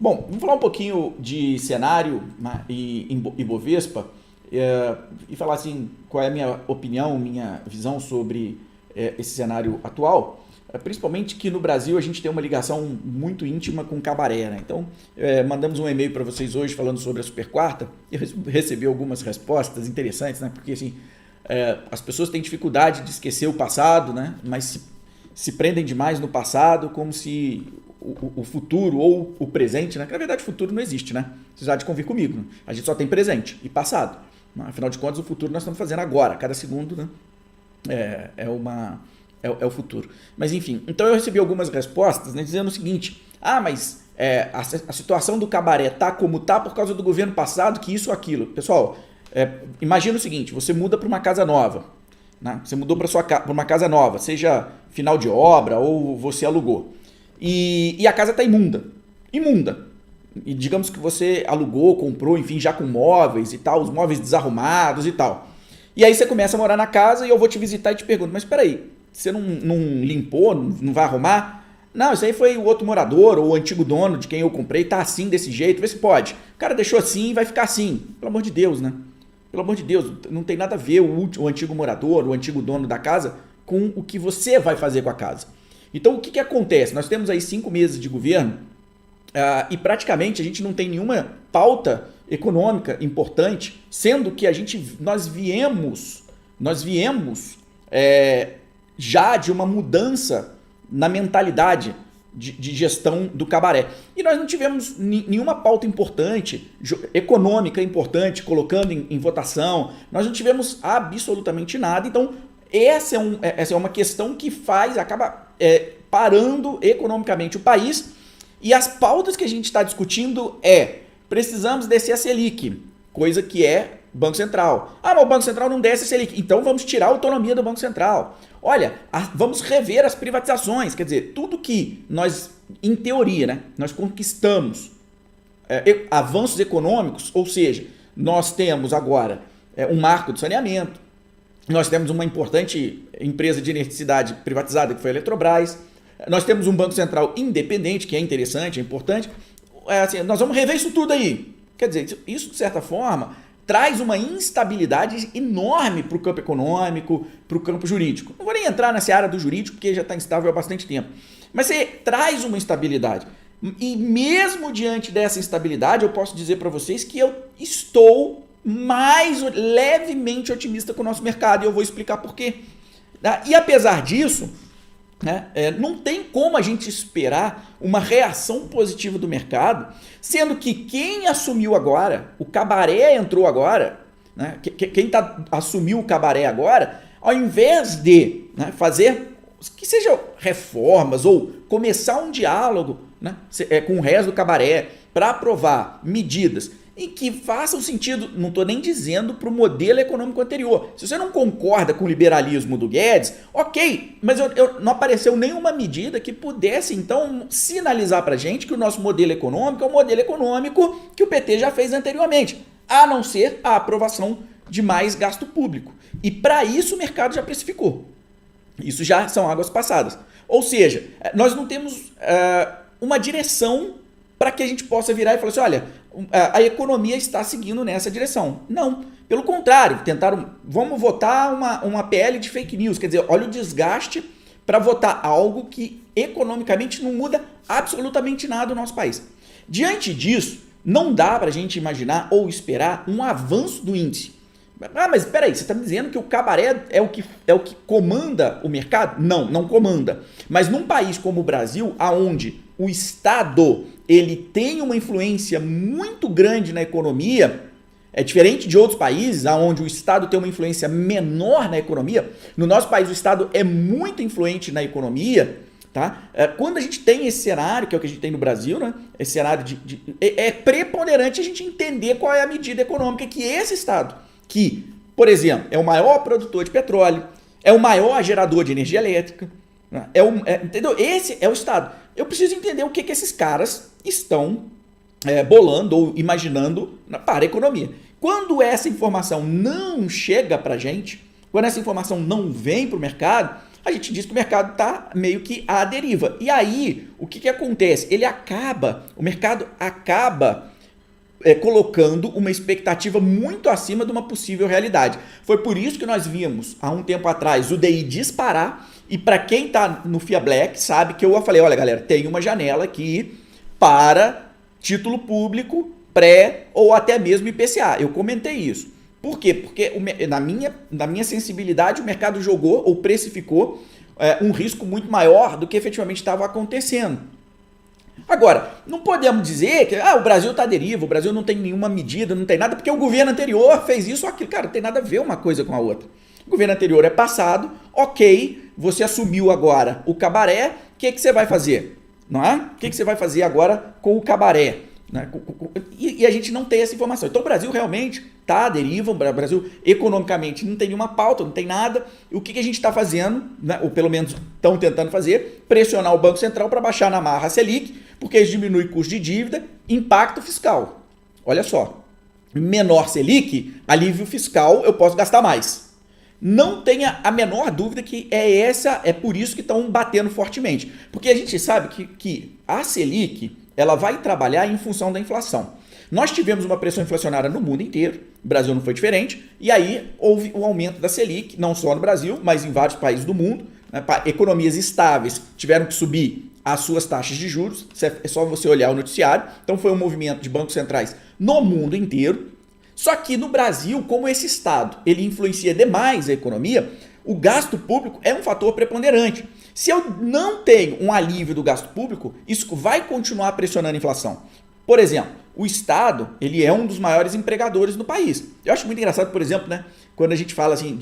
Bom, vamos falar um pouquinho de cenário, né, e Ibovespa, e falar assim qual é a minha opinião, minha visão sobre esse cenário atual. Principalmente que no Brasil a gente tem uma ligação muito íntima com o cabaré, né? Então, mandamos um e-mail para vocês hoje falando sobre a Super Quarta e eu recebi algumas respostas interessantes, né? Porque assim, as pessoas têm dificuldade de esquecer o passado, né? Mas se prendem demais no passado como se o futuro ou o presente, né? Que na verdade o futuro não existe, né? Vocês há de convir comigo, né? A gente só tem presente e passado. Afinal de contas, o futuro nós estamos fazendo agora, cada segundo, né? É o futuro. Mas enfim, então eu recebi algumas respostas, né, dizendo o seguinte: mas a situação do cabaré tá como tá por causa do governo passado, que isso ou aquilo. Pessoal, imagina o seguinte: você muda para uma casa nova, né? Você mudou para uma casa nova, seja final de obra ou você alugou, e a casa tá imunda. E digamos que você alugou, comprou, enfim, já com móveis e tal, os móveis desarrumados e tal. E aí você começa a morar na casa e eu vou te visitar e te pergunto: mas peraí, você não limpou, não vai arrumar? Não, isso aí foi o outro morador ou o antigo dono de quem eu comprei, tá assim, desse jeito, vê se pode. O cara deixou assim e vai ficar assim. Pelo amor de Deus, né? Pelo amor de Deus, não tem nada a ver o antigo morador, o antigo dono da casa com o que você vai fazer com a casa. Então o que acontece? Nós temos aí 5 meses de governo e praticamente a gente não tem nenhuma pauta econômica importante, sendo que nós viemos já de uma mudança na mentalidade de gestão do cabaré. E nós não tivemos nenhuma pauta importante, econômica importante, colocando em votação. Nós não tivemos absolutamente nada. Então, essa é uma questão que acaba parando economicamente o país. E as pautas que a gente está discutindo precisamos descer a Selic, coisa que é Banco Central. Mas o Banco Central não desce a Selic, então vamos tirar a autonomia do Banco Central. Olha, vamos rever as privatizações, quer dizer, tudo que nós, em teoria, né, nós conquistamos avanços econômicos, ou seja, nós temos agora um marco do saneamento, nós temos uma importante empresa de eletricidade privatizada que foi a Eletrobras, nós temos um Banco Central independente, que é interessante, é importante. Assim, nós vamos rever isso tudo aí. Quer dizer, isso de certa forma traz uma instabilidade enorme para o campo econômico, para o campo jurídico. Não vou nem entrar nessa área do jurídico, porque já está instável há bastante tempo. Mas você traz uma instabilidade. E mesmo diante dessa instabilidade, eu posso dizer para vocês que eu estou mais levemente otimista com o nosso mercado, e eu vou explicar por quê. E apesar disso, não tem como a gente esperar uma reação positiva do mercado, sendo que quem assumiu agora, o cabaré entrou agora, né? Quem assumiu o cabaré agora, ao invés de fazer que sejam reformas ou começar um diálogo, né, com o resto do cabaré para aprovar medidas em que façam sentido, não estou nem dizendo para o modelo econômico anterior. Se você não concorda com o liberalismo do Guedes, ok, mas não apareceu nenhuma medida que pudesse, então, sinalizar para a gente que o nosso modelo econômico é o modelo econômico que o PT já fez anteriormente, a não ser a aprovação de mais gasto público. E para isso o mercado já precificou. Isso já são águas passadas. Ou seja, nós não temos uma direção para que a gente possa virar e falar assim: olha, a economia está seguindo nessa direção. Não, pelo contrário, vamos votar uma PL de fake news, quer dizer, olha o desgaste para votar algo que economicamente não muda absolutamente nada no nosso país. Diante disso, não dá para a gente imaginar ou esperar um avanço do índice. Mas espera aí, você está me dizendo que o cabaré é o que comanda o mercado? Não comanda. Mas num país como o Brasil, onde o Estado ele tem uma influência muito grande na economia, é diferente de outros países, onde o Estado tem uma influência menor na economia. No nosso país, o Estado é muito influente na economia. Tá? Quando a gente tem esse cenário, que é o que a gente tem no Brasil, né? Esse cenário é preponderante a gente entender qual é a medida econômica que esse Estado, que, por exemplo, é o maior produtor de petróleo, é o maior gerador de energia elétrica, né? Entendeu? Esse é o Estado. Eu preciso entender o que esses caras estão bolando ou imaginando para a economia. Quando essa informação não chega para a gente, quando essa informação não vem para o mercado, a gente diz que o mercado está meio que à deriva. E aí, o que acontece? O mercado acaba colocando uma expectativa muito acima de uma possível realidade. Foi por isso que nós vimos, há um tempo atrás, o DI disparar, e para quem está no FIA Black sabe que eu falei, olha galera, tem uma janela aqui para título público, pré ou até mesmo IPCA. Eu comentei isso. Por quê? Porque na minha sensibilidade o mercado jogou ou precificou um risco muito maior do que efetivamente estava acontecendo. Agora, não podemos dizer que o Brasil está à deriva, o Brasil não tem nenhuma medida, não tem nada, porque o governo anterior fez isso ou aquilo. Cara, não tem nada a ver uma coisa com a outra. O governo anterior é passado, ok, você assumiu agora o cabaré, o que você vai fazer? Não é? O que você vai fazer agora com o cabaré? E a gente não tem essa informação. Então o Brasil realmente está à deriva, o Brasil economicamente não tem nenhuma pauta, não tem nada. E o que a gente está fazendo, né, ou pelo menos estão tentando fazer, pressionar o Banco Central para baixar na marra a Selic, porque isso diminui o custo de dívida, impacto fiscal. Olha só, menor Selic, alívio fiscal, eu posso gastar mais. Não tenha a menor dúvida que é por isso que estão batendo fortemente. Porque a gente sabe que a Selic ela vai trabalhar em função da inflação. Nós tivemos uma pressão inflacionária no mundo inteiro, o Brasil não foi diferente, e aí houve um aumento da Selic, não só no Brasil, mas em vários países do mundo. Né? Economias estáveis tiveram que subir as suas taxas de juros, é só você olhar o noticiário. Então foi um movimento de bancos centrais no mundo inteiro. Só que no Brasil, como esse Estado ele influencia demais a economia, o gasto público é um fator preponderante. Se eu não tenho um alívio do gasto público, isso vai continuar pressionando a inflação. Por exemplo, o Estado ele é um dos maiores empregadores no país. Eu acho muito engraçado, por exemplo, né, quando a gente fala assim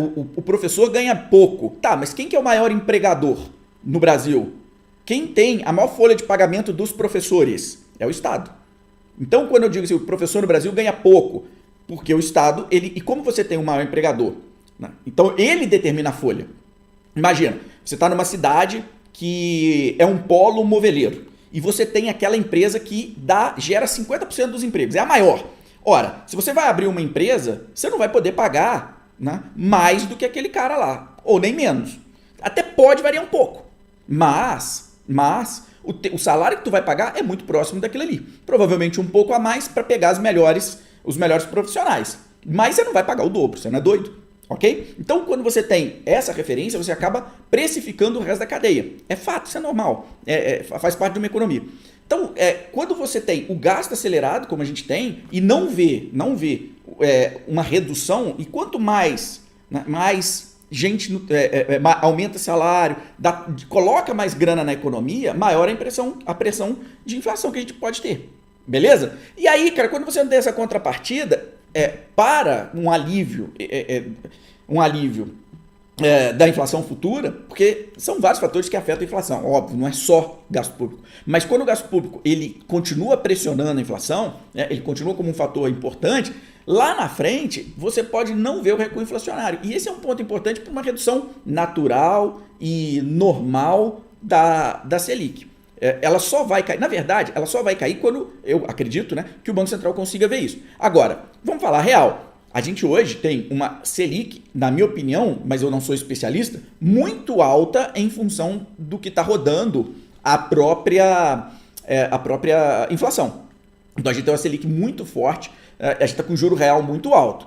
o professor ganha pouco. Tá, mas quem que é o maior empregador no Brasil? Quem tem a maior folha de pagamento dos professores? É o Estado. Então, quando eu digo assim, o professor no Brasil ganha pouco, porque o Estado, e como você tem um maior empregador? Né? Então, ele determina a folha. Imagina, você está numa cidade que é um polo moveleiro, e você tem aquela empresa que gera 50% dos empregos, é a maior. Ora, se você vai abrir uma empresa, você não vai poder pagar, né, mais do que aquele cara lá, ou nem menos. Até pode variar um pouco, mas o salário que tu vai pagar é muito próximo daquilo ali. Provavelmente um pouco a mais para pegar os melhores profissionais. Mas você não vai pagar o dobro, você não é doido. Ok? Então, quando você tem essa referência, você acaba precificando o resto da cadeia. É fato, isso é normal. Faz parte de uma economia. Então, quando você tem o gasto acelerado, como a gente tem, e não vê uma redução, e quanto mais, né, mais gente aumenta salário, coloca mais grana na economia, maior a pressão de inflação que a gente pode ter. Beleza? E aí, cara, quando você não tem essa contrapartida, para um alívio da inflação futura, porque são vários fatores que afetam a inflação, óbvio, não é só gasto público. Mas quando o gasto público ele continua pressionando a inflação, ele continua como um fator importante, lá na frente você pode não ver o recuo inflacionário. E esse é um ponto importante para uma redução natural e normal da Selic. Ela só vai cair, na verdade, ela só vai cair quando, eu acredito, né, que o Banco Central consiga ver isso. Agora, vamos falar real. A gente hoje tem uma Selic, na minha opinião, mas eu não sou especialista, muito alta em função do que está rodando a própria inflação. Então a gente tem uma Selic muito forte, a gente está com o juro real muito alto.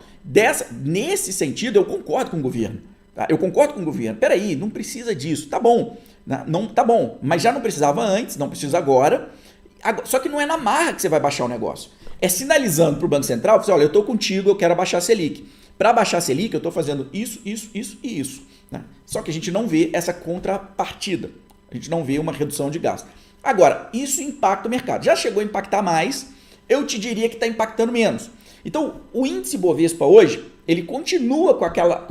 Nesse sentido, eu concordo com o governo. Tá? Eu concordo com o governo. Peraí, não precisa disso. Tá bom. Não, tá bom, mas já não precisava antes, não precisa agora. Só que não é na marra que você vai baixar o negócio. É sinalizando para o Banco Central, você, olha, eu estou contigo, eu quero abaixar a Selic. Para abaixar a Selic, eu estou fazendo isso e isso. Né? Só que a gente não vê essa contrapartida. A gente não vê uma redução de gasto. Agora, isso impacta o mercado. Já chegou a impactar mais, eu te diria que está impactando menos. Então, o índice Bovespa hoje, ele continua com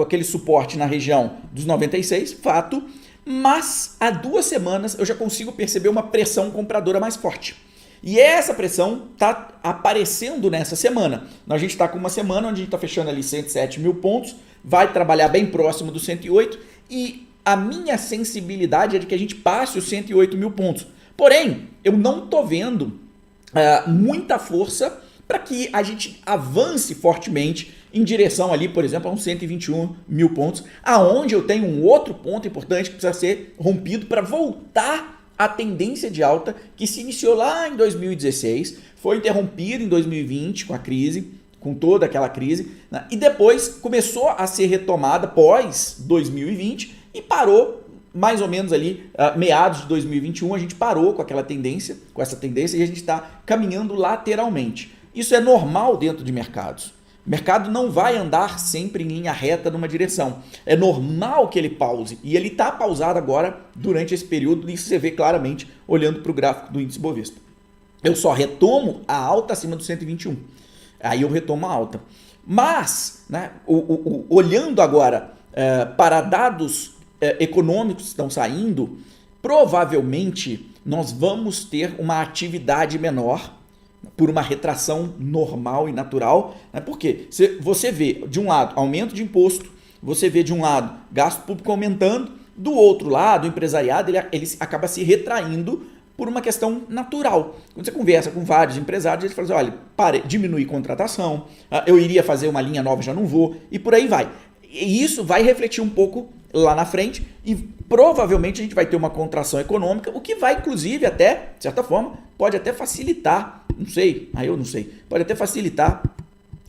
aquele suporte na região dos 96, fato, mas há 2 semanas eu já consigo perceber uma pressão compradora mais forte. E essa pressão está aparecendo nessa semana. A gente está com uma semana onde a gente está fechando ali 107 mil pontos, vai trabalhar bem próximo do 108 e a minha sensibilidade é de que a gente passe os 108 mil pontos. Porém, eu não estou vendo muita força para que a gente avance fortemente em direção ali, por exemplo, a uns 121 mil pontos, aonde eu tenho um outro ponto importante que precisa ser rompido para voltar à tendência de alta que se iniciou lá em 2016, foi interrompida em 2020 com a crise, com toda aquela crise, né? E depois começou a ser retomada pós 2020 e parou mais ou menos ali, meados de 2021, a gente parou com aquela tendência, com essa tendência, e a gente está caminhando lateralmente. Isso é normal dentro de mercados. O mercado não vai andar sempre em linha reta numa direção. É normal que ele pause, e ele está pausado agora durante esse período, e isso você vê claramente olhando para o gráfico do índice Bovespa. Eu só retomo a alta acima do 121. Aí eu retomo a alta. Mas, né, olhando agora para dados econômicos que estão saindo, provavelmente nós vamos ter uma atividade menor por uma retração normal e natural, né? Porque você vê, de um lado, aumento de imposto, você vê de um lado gasto público aumentando, do outro lado, o empresariado ele acaba se retraindo por uma questão natural. Quando você conversa com vários empresários, eles falam assim, olha, diminuir contratação, eu iria fazer uma linha nova, já não vou, e por aí vai. E isso vai refletir um pouco lá na frente e provavelmente a gente vai ter uma contração econômica, o que vai inclusive até, de certa forma, pode até facilitar, não sei, eu não sei, pode até facilitar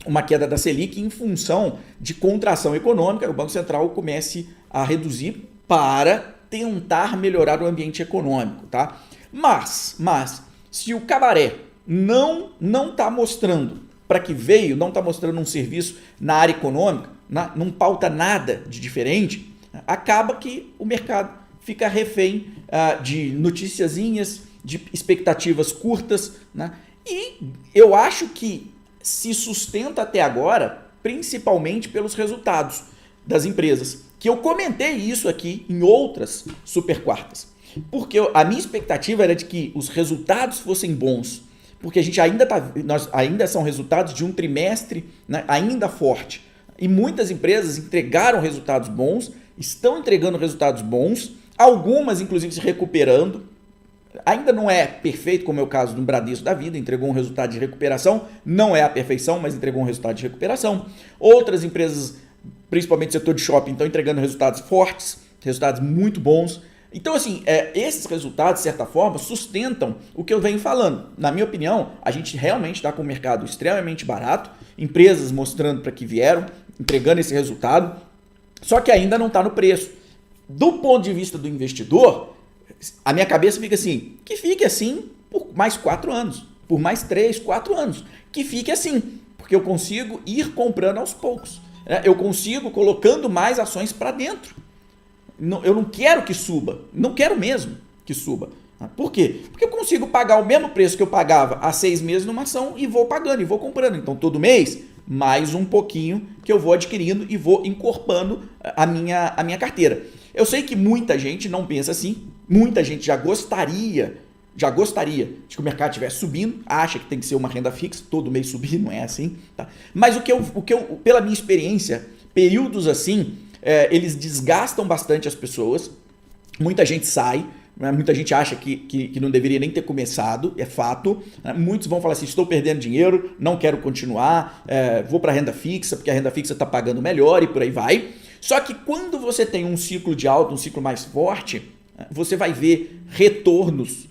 uma queda da Selic em função de contração econômica, o Banco Central comece a reduzir para tentar melhorar o ambiente econômico, tá? Mas se o cabaré não está mostrando para que veio, não está mostrando um serviço na área econômica, não pauta nada de diferente, acaba que o mercado fica refém de noticiazinhas, de expectativas curtas, né? E eu acho que se sustenta até agora, principalmente pelos resultados das empresas, que eu comentei isso aqui em outras super quartas, porque a minha expectativa era de que os resultados fossem bons, porque a gente ainda são resultados de um trimestre, né, ainda forte, e muitas empresas entregaram resultados bons, estão entregando resultados bons, algumas inclusive se recuperando. Ainda não é perfeito, como é o caso do Bradesco da vida, entregou um resultado de recuperação, não é a perfeição, mas entregou um resultado de recuperação. Outras empresas, principalmente o setor de shopping, estão entregando resultados fortes, resultados muito bons. Então, assim, esses resultados, de certa forma, sustentam o que eu venho falando. Na minha opinião, a gente realmente está com um mercado extremamente barato, empresas mostrando para que vieram, entregando esse resultado, só que ainda não está no preço. Do ponto de vista do investidor, a minha cabeça fica assim, que fique assim por mais 4 anos, por mais 3, 4 anos, que fique assim, porque eu consigo ir comprando aos poucos, né? Eu consigo colocando mais ações para dentro. Eu não quero que suba, não quero mesmo que suba. Por quê? Porque eu consigo pagar o mesmo preço que eu pagava há 6 meses numa ação e vou pagando, e vou comprando. Então, todo mês, mais um pouquinho que eu vou adquirindo e vou incorporando a minha carteira. Eu sei que muita gente não pensa assim, muita gente já gostaria de que o mercado estivesse subindo, acha que tem que ser uma renda fixa, todo mês subir, não é assim, tá? Mas o que eu, pela minha experiência, períodos assim, eles desgastam bastante as pessoas, muita gente sai, né? Muita gente acha que não deveria nem ter começado, é fato, né? Muitos vão falar assim, estou perdendo dinheiro, não quero continuar, vou para a renda fixa, porque a renda fixa está pagando melhor e por aí vai. Só que quando você tem um ciclo de alta, um ciclo mais forte, você vai ver retornos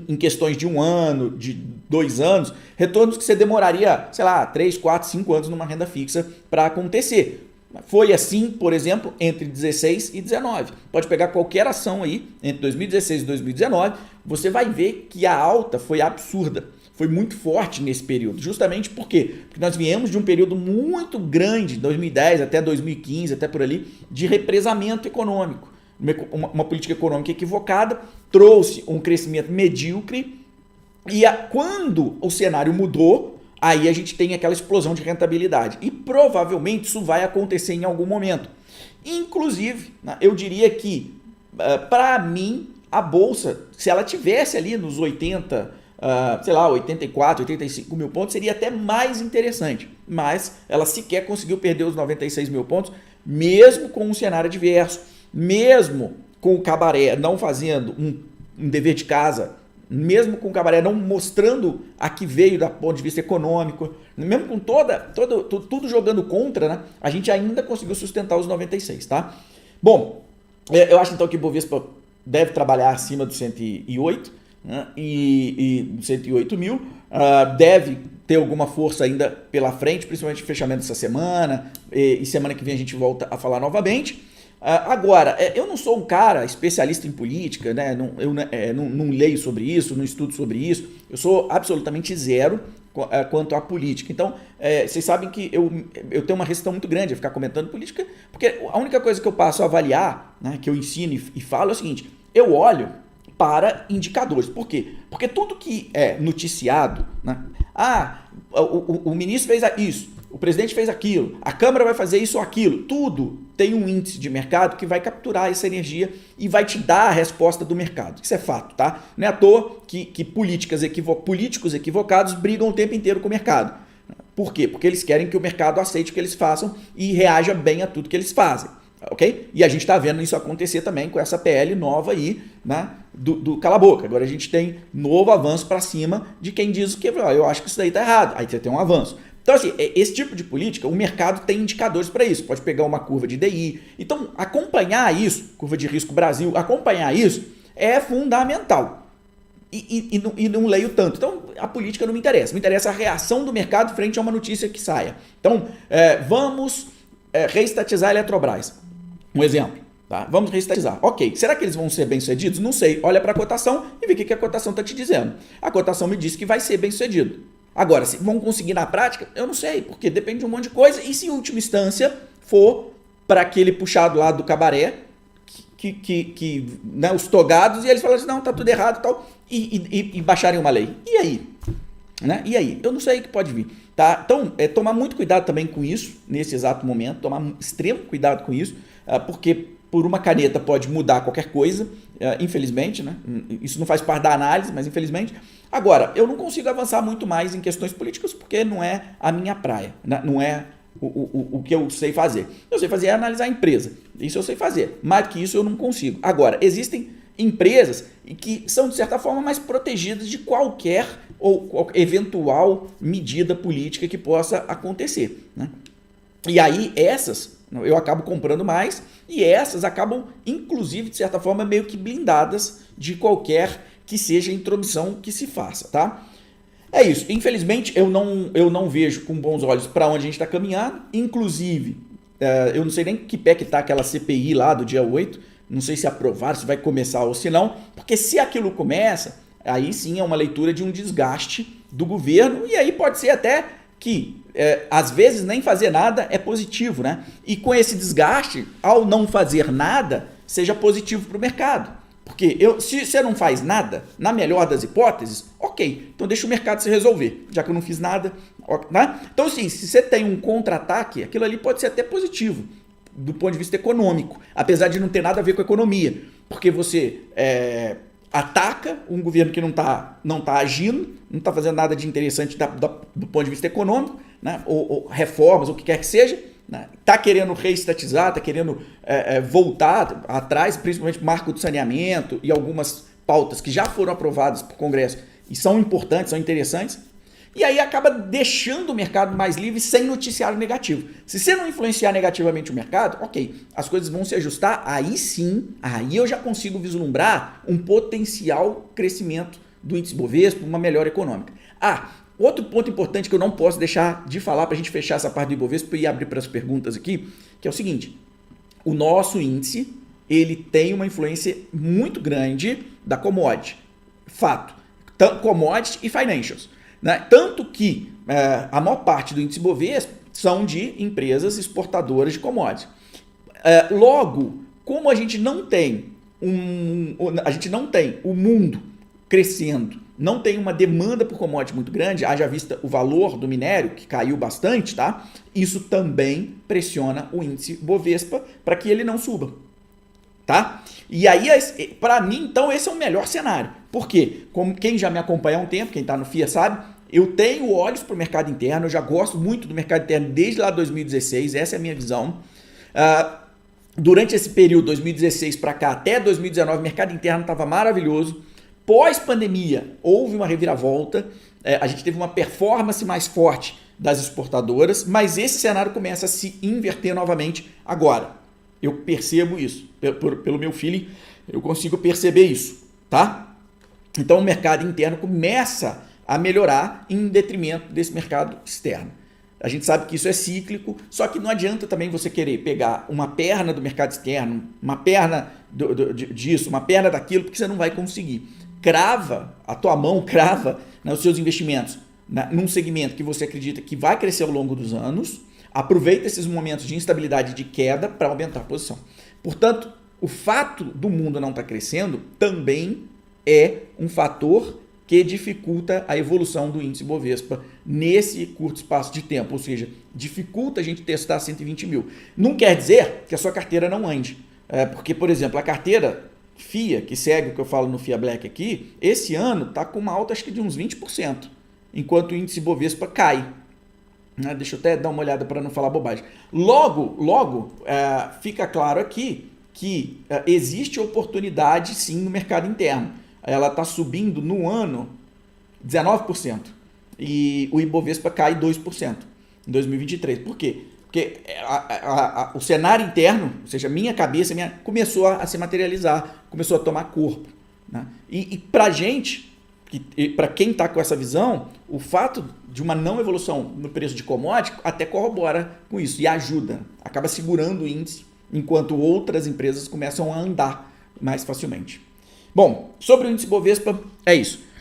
em questões de 1 ano, de 2 anos, retornos que você demoraria, sei lá, 3, 4, 5 anos numa renda fixa para acontecer. Foi assim, por exemplo, entre 16 e 19. Pode pegar qualquer ação aí, entre 2016 e 2019, você vai ver que a alta foi absurda. Foi muito forte nesse período. Justamente por quê? Porque nós viemos de um período muito grande, 2010 até 2015, até por ali, de represamento econômico. Uma política econômica equivocada trouxe um crescimento medíocre e quando o cenário mudou, aí a gente tem aquela explosão de rentabilidade. E provavelmente isso vai acontecer em algum momento. Inclusive, eu diria que, para mim, a Bolsa, se ela tivesse ali nos 84, 85 mil pontos, seria até mais interessante. Mas ela sequer conseguiu perder os 96 mil pontos, mesmo com um cenário adverso, mesmo com o cabaré não fazendo um dever de casa mesmo com o Cabaré não mostrando a que veio do ponto de vista econômico, mesmo com tudo jogando contra, né, a gente ainda conseguiu sustentar os 96, tá? Bom, eu acho então que o Bovespa deve trabalhar acima dos 108, né, e 108 mil, deve ter alguma força ainda pela frente, principalmente no fechamento dessa semana, e semana que vem a gente volta a falar novamente. Agora, eu não sou um cara especialista em política, né? Eu não leio sobre isso, não estudo sobre isso, eu sou absolutamente zero quanto à política. Então, vocês sabem que eu tenho uma restrição muito grande a ficar comentando política, porque a única coisa que eu passo a avaliar, né, que eu ensino e falo é o seguinte: eu olho para indicadores. Por quê? Porque tudo que é noticiado, né? O ministro fez isso, o presidente fez aquilo, a Câmara vai fazer isso ou aquilo, tudo tem um índice de mercado que vai capturar essa energia e vai te dar a resposta do mercado. Isso é fato, tá? Não é à toa que políticos equivocados brigam o tempo inteiro com o mercado. Por quê? Porque eles querem que o mercado aceite o que eles façam e reaja bem a tudo que eles fazem. Ok? E a gente está vendo isso acontecer também com essa PL nova aí, né, do Cala a Boca. Agora a gente tem novo avanço para cima de quem diz que eu acho que isso daí está errado. Aí você tem um avanço. Então, assim, esse tipo de política, o mercado tem indicadores para isso. Pode pegar uma curva de DI. Então, acompanhar isso, curva de risco Brasil, acompanhar isso é fundamental. E não leio tanto. Então, a política não me interessa. Me interessa a reação do mercado frente a uma notícia que saia. Então, vamos reestatizar a Eletrobras. Um exemplo. Tá? Vamos reestatizar. Ok. Será que eles vão ser bem-sucedidos? Não sei. Olha para a cotação e vê o que a cotação está te dizendo. A cotação me diz que vai ser bem-sucedido. Agora, se vão conseguir na prática, eu não sei, porque depende de um monte de coisa. E se em última instância for para aquele puxado lá do Cabaré, né, os togados, e eles falam assim, não, tá tudo errado e tal, e baixarem uma lei. E aí? Né? E aí? Eu não sei o que pode vir. Tá? Então, tomar muito cuidado também com isso, nesse exato momento, tomar extremo cuidado com isso, porque por uma caneta pode mudar qualquer coisa, infelizmente, né? Isso não faz parte da análise, mas infelizmente. Agora, eu não consigo avançar muito mais em questões políticas porque não é a minha praia, né? Não é o que eu sei fazer. Eu sei fazer é analisar a empresa, isso eu sei fazer, mais do que isso eu não consigo. Agora, existem empresas que são, de certa forma, mais protegidas de qualquer ou eventual medida política que possa acontecer, né? E aí, essas eu acabo comprando mais e essas acabam, inclusive, de certa forma, meio que blindadas de qualquer que seja a intromissão que se faça, tá? É isso. Infelizmente, eu não vejo com bons olhos para onde a gente está caminhando. Inclusive, eu não sei nem que pé que está aquela CPI lá do dia 8. Não sei se aprovaram, se vai começar ou se não. Porque se aquilo começa, aí sim é uma leitura de um desgaste do governo. E aí pode ser até que, às vezes, nem fazer nada é positivo, né? E com esse desgaste, ao não fazer nada, seja positivo para o mercado. Porque se você não faz nada, na melhor das hipóteses, ok, então deixa o mercado se resolver, já que eu não fiz nada. Né? Então, assim, se você tem um contra-ataque, aquilo ali pode ser até positivo, do ponto de vista econômico, apesar de não ter nada a ver com a economia, porque você ataca um governo que não tá agindo, não está fazendo nada de interessante do ponto de vista econômico, né? ou reformas, ou o que quer que seja, está querendo reestatizar, está querendo voltar atrás, principalmente marco do saneamento e algumas pautas que já foram aprovadas por Congresso e são importantes, são interessantes, e aí acaba deixando o mercado mais livre sem noticiário negativo. Se você não influenciar negativamente o mercado, ok, as coisas vão se ajustar, aí sim, aí eu já consigo vislumbrar um potencial crescimento do índice Bovespa, uma melhora econômica. Outro ponto importante que eu não posso deixar de falar para a gente fechar essa parte do Ibovespa e abrir para as perguntas aqui, que é o seguinte: o nosso índice ele tem uma influência muito grande da commodity. Fato. Commodity e financials. Né? Tanto que a maior parte do índice Ibovespa são de empresas exportadoras de commodities. Logo, como a gente não tem o mundo crescendo, não tem uma demanda por commodity muito grande, haja vista o valor do minério, que caiu bastante, tá? Isso também pressiona o índice Bovespa para que ele não suba, tá? E aí, para mim, então, esse é o melhor cenário. Por quê? Como quem já me acompanha há um tempo, quem está no FIA sabe, eu tenho olhos para o mercado interno, eu já gosto muito do mercado interno desde lá 2016, essa é a minha visão. Durante esse período, 2016 para cá, até 2019, o mercado interno estava maravilhoso. Pós-pandemia, houve uma reviravolta, a gente teve uma performance mais forte das exportadoras, mas esse cenário começa a se inverter novamente agora. Eu percebo isso, pelo meu feeling, eu consigo perceber isso, tá? Então o mercado interno começa a melhorar em detrimento desse mercado externo. A gente sabe que isso é cíclico, só que não adianta também você querer pegar uma perna do mercado externo, uma perna disso, uma perna daquilo, porque você não vai conseguir. Crava, a tua mão crava, né, os seus investimentos num segmento que você acredita que vai crescer ao longo dos anos, aproveita esses momentos de instabilidade e de queda para aumentar a posição. Portanto, o fato do mundo não estar crescendo também é um fator que dificulta a evolução do índice Bovespa nesse curto espaço de tempo, ou seja, dificulta a gente testar 120 mil. Não quer dizer que a sua carteira não ande, porque, por exemplo, a carteira FIA, que segue o que eu falo no FIA Black aqui, esse ano está com uma alta acho que de uns 20%, enquanto o índice Bovespa cai. Deixa eu até dar uma olhada para não falar bobagem. Logo, fica claro aqui que existe oportunidade sim no mercado interno. Ela está subindo no ano 19% e o Ibovespa cai 2% em 2023. Por quê? Porque o cenário interno, ou seja, minha cabeça começou a se materializar, começou a tomar corpo. Né? E para a gente, para quem está com essa visão, o fato de uma não evolução no preço de commodity até corrobora com isso e ajuda, acaba segurando o índice, enquanto outras empresas começam a andar mais facilmente. Bom, sobre o índice Bovespa, é isso.